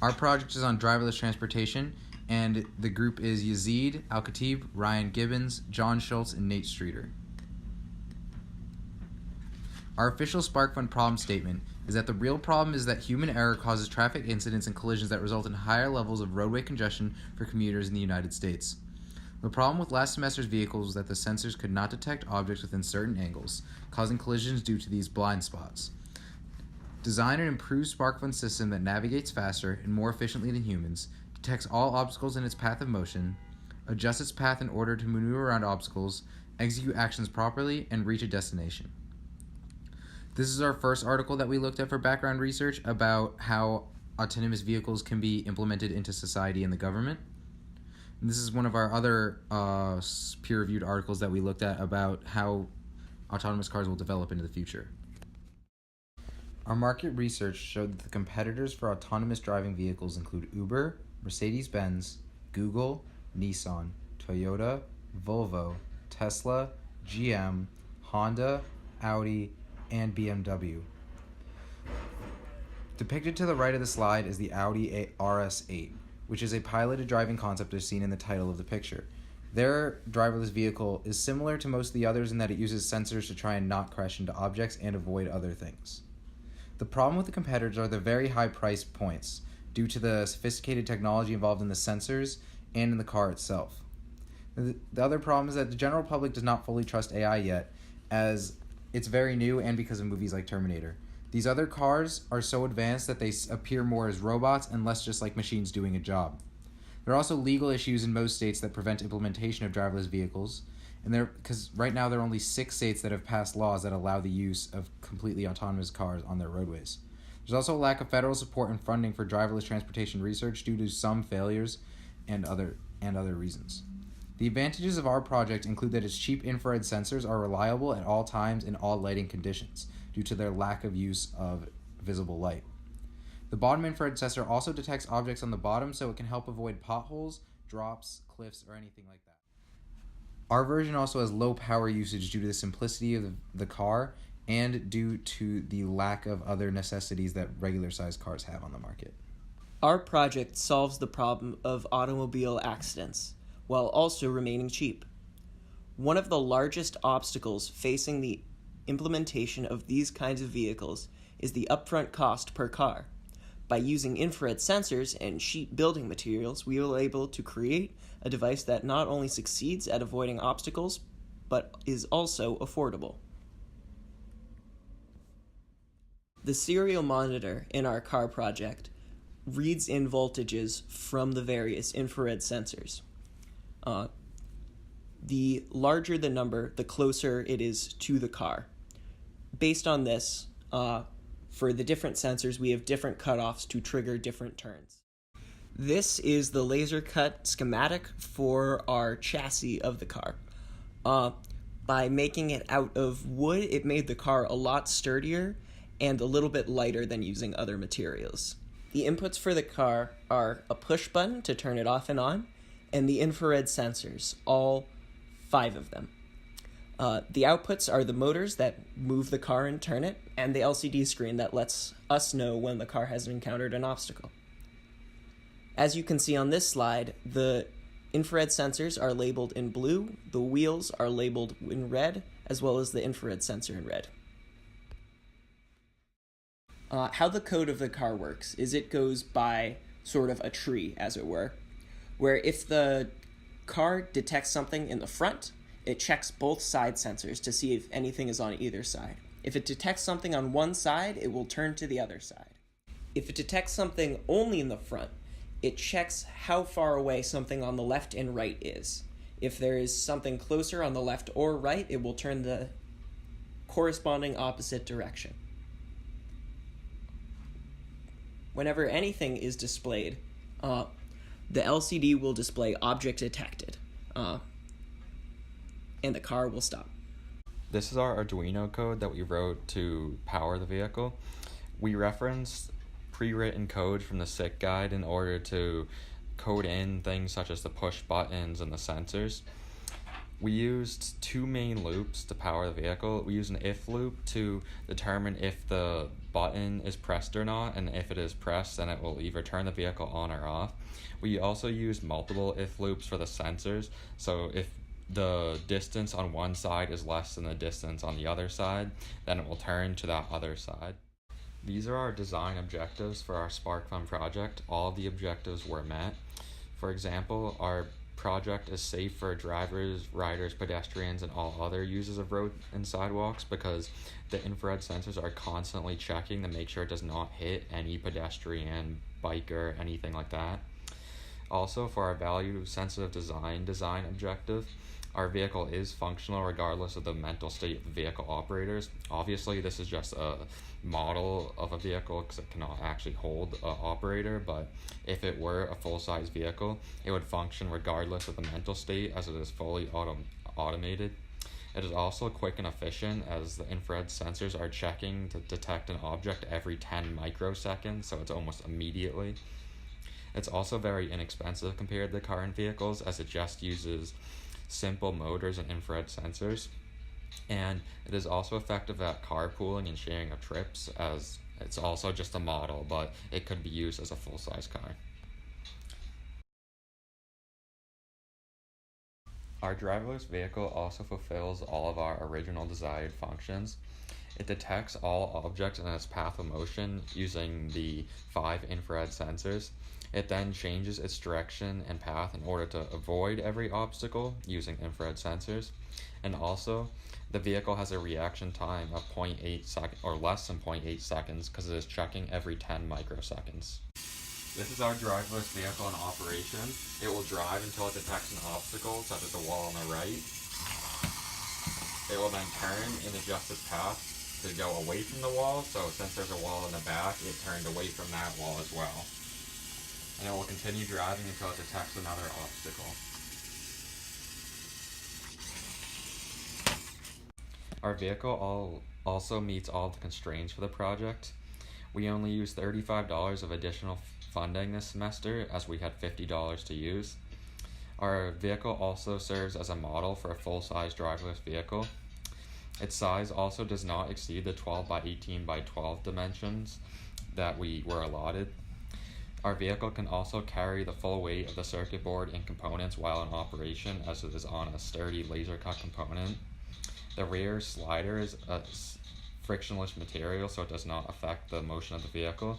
Our project is on driverless transportation, and the group is Yazid Alkhatib, Ryan Gibbons, John Schultz, and Nate Streeter. Our official SparkFun problem statement is that the real problem is that human error causes traffic incidents and collisions that result in higher levels of roadway congestion for commuters in the United States. The problem with last semester's vehicles was that the sensors could not detect objects within certain angles, causing collisions due to these blind spots. Design an improved SparkFun system that navigates faster and more efficiently than humans, detects all obstacles in its path of motion, adjusts its path in order to maneuver around obstacles, execute actions properly, and reach a destination. This is our first article that we looked at for background research about how autonomous vehicles can be implemented into society and the government. And this is one of our other peer-reviewed articles that we looked at about how autonomous cars will develop into the future. Our market research showed that the competitors for autonomous driving vehicles include Uber, Mercedes-Benz, Google, Nissan, Toyota, Volvo, Tesla, GM, Honda, Audi, and BMW. Depicted to the right of the slide is the Audi RS8, which is a piloted driving concept as seen in the title of the picture. Their driverless vehicle is similar to most of the others in that it uses sensors to try and not crash into objects and avoid other things. The problem with the competitors are the very high price points due to the sophisticated technology involved in the sensors and in the car itself. The other problem is that the general public does not fully trust AI yet, as it's very new and because of movies like Terminator. These other cars are so advanced that they appear more as robots and less just like machines doing a job. There are also legal issues in most states that prevent implementation of driverless vehicles, and because right now there are only 6 states that have passed laws that allow the use of completely autonomous cars on their roadways. There's also a lack of federal support and funding for driverless transportation research due to some failures and other reasons. The advantages of our project include that its cheap infrared sensors are reliable at all times in all lighting conditions due to their lack of use of visible light. The bottom infrared sensor also detects objects on the bottom so it can help avoid potholes, drops, cliffs, or anything like that. Our version also has low power usage due to the simplicity of the car and due to the lack of other necessities that regular sized cars have on the market. Our project solves the problem of automobile accidents while also remaining cheap. One of the largest obstacles facing the implementation of these kinds of vehicles is the upfront cost per car. By using infrared sensors and cheap building materials, we were able to create a device that not only succeeds at avoiding obstacles, but is also affordable. The serial monitor in our car project reads in voltages from the various infrared sensors. The larger the number, the closer it is to the car. Based on this, for the different sensors, we have different cutoffs to trigger different turns. This is the laser cut schematic for our chassis of the car. By making it out of wood, it made the car a lot sturdier and a little bit lighter than using other materials. The inputs for the car are a push button to turn it off and on, and the infrared sensors, all 5 of them. The outputs are the motors that move the car and turn it, and the LCD screen that lets us know when the car has encountered an obstacle. As you can see on this slide, the infrared sensors are labeled in blue, the wheels are labeled in red, as well as the infrared sensor in red. How the code of the car works is it goes by sort of a tree, as it were, where if the car detects something in the front, it checks both side sensors to see if anything is on either side. If it detects something on one side, it will turn to the other side. If it detects something only in the front, it checks how far away something on the left and right is. If there is something closer on the left or right, it will turn the corresponding opposite direction. Whenever anything is displayed, the LCD will display object detected, and the car will stop. This is our Arduino code that we wrote to power the vehicle. We referenced pre-written code from the SICK guide in order to code in things such as the push buttons and the sensors. We used two main loops to power the vehicle. We used an if loop to determine if the button is pressed or not, and if it is pressed, then it will either turn the vehicle on or off. We also used multiple if loops for the sensors, so if the distance on one side is less than the distance on the other side, then it will turn to that other side. These are our design objectives for our SparkFun project. All of the objectives were met. For example, our project is safe for drivers, riders, pedestrians, and all other users of road and sidewalks because the infrared sensors are constantly checking to make sure it does not hit any pedestrian, biker, anything like that. Also, for our value-sensitive design objective, our vehicle is functional regardless of the mental state of the vehicle operators. Obviously, this is just a model of a vehicle because it cannot actually hold an operator, but if it were a full-size vehicle, it would function regardless of the mental state as it is fully automated. It is also quick and efficient as the infrared sensors are checking to detect an object every 10 microseconds, so it's almost immediately. It's also very inexpensive compared to current vehicles as it just uses simple motors and infrared sensors. And it is also effective at carpooling and sharing of trips as it's also just a model, but it could be used as a full-size car. Our driverless vehicle also fulfills all of our original desired functions. It detects all objects in its path of motion using the 5 infrared sensors. It then changes its direction and path in order to avoid every obstacle using infrared sensors. And also, the vehicle has a reaction time of 0.8 seconds or less than 0.8 seconds because it is checking every 10 microseconds. This is our driverless vehicle in operation. It will drive until it detects an obstacle, such as a wall on the right. It will then turn and adjust its path to go away from the wall, so since there's a wall in the back, it turned away from that wall as well. And it will continue driving until it detects another obstacle. Our vehicle also meets all the constraints for the project. We only used $35 of additional funding this semester as we had $50 to use. Our vehicle also serves as a model for a full-size driverless vehicle. Its size also does not exceed the 12 by 18 by 12 dimensions that we were allotted. Our vehicle can also carry the full weight of the circuit board and components while in operation as it is on a sturdy laser cut component. The rear slider is a frictionless material, so it does not affect the motion of the vehicle.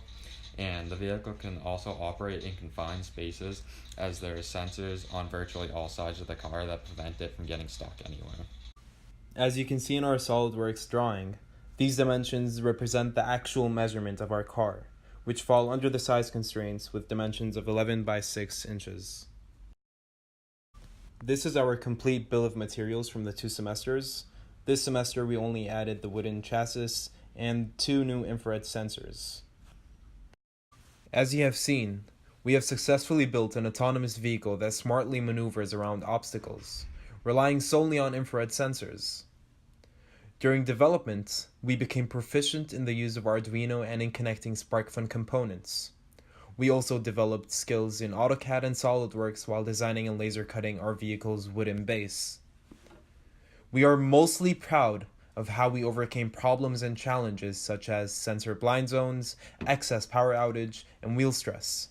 And the vehicle can also operate in confined spaces as there are sensors on virtually all sides of the car that prevent it from getting stuck anywhere. As you can see in our SolidWorks drawing, these dimensions represent the actual measurement of our car, which fall under the size constraints with dimensions of 11 by 6 inches. This is our complete bill of materials from the 2 semesters. This semester we only added the wooden chassis and 2 new infrared sensors. As you have seen, we have successfully built an autonomous vehicle that smartly maneuvers around obstacles, relying solely on infrared sensors. During development, we became proficient in the use of Arduino and in connecting SparkFun components. We also developed skills in AutoCAD and SolidWorks while designing and laser cutting our vehicle's wooden base. We are mostly proud of how we overcame problems and challenges such as sensor blind zones, excess power outage, and wheel stress,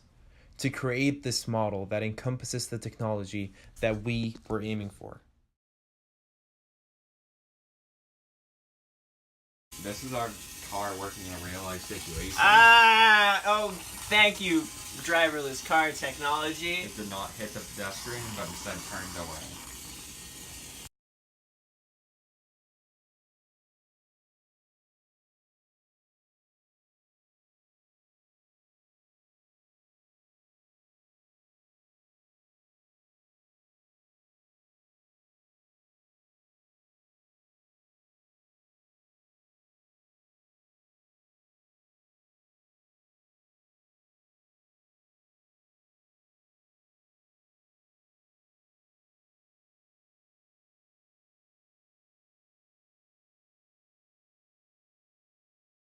to create this model that encompasses the technology that we were aiming for. This is our car working in a real-life situation. Thank you, driverless car technology. It did not hit the pedestrian, but instead turned away.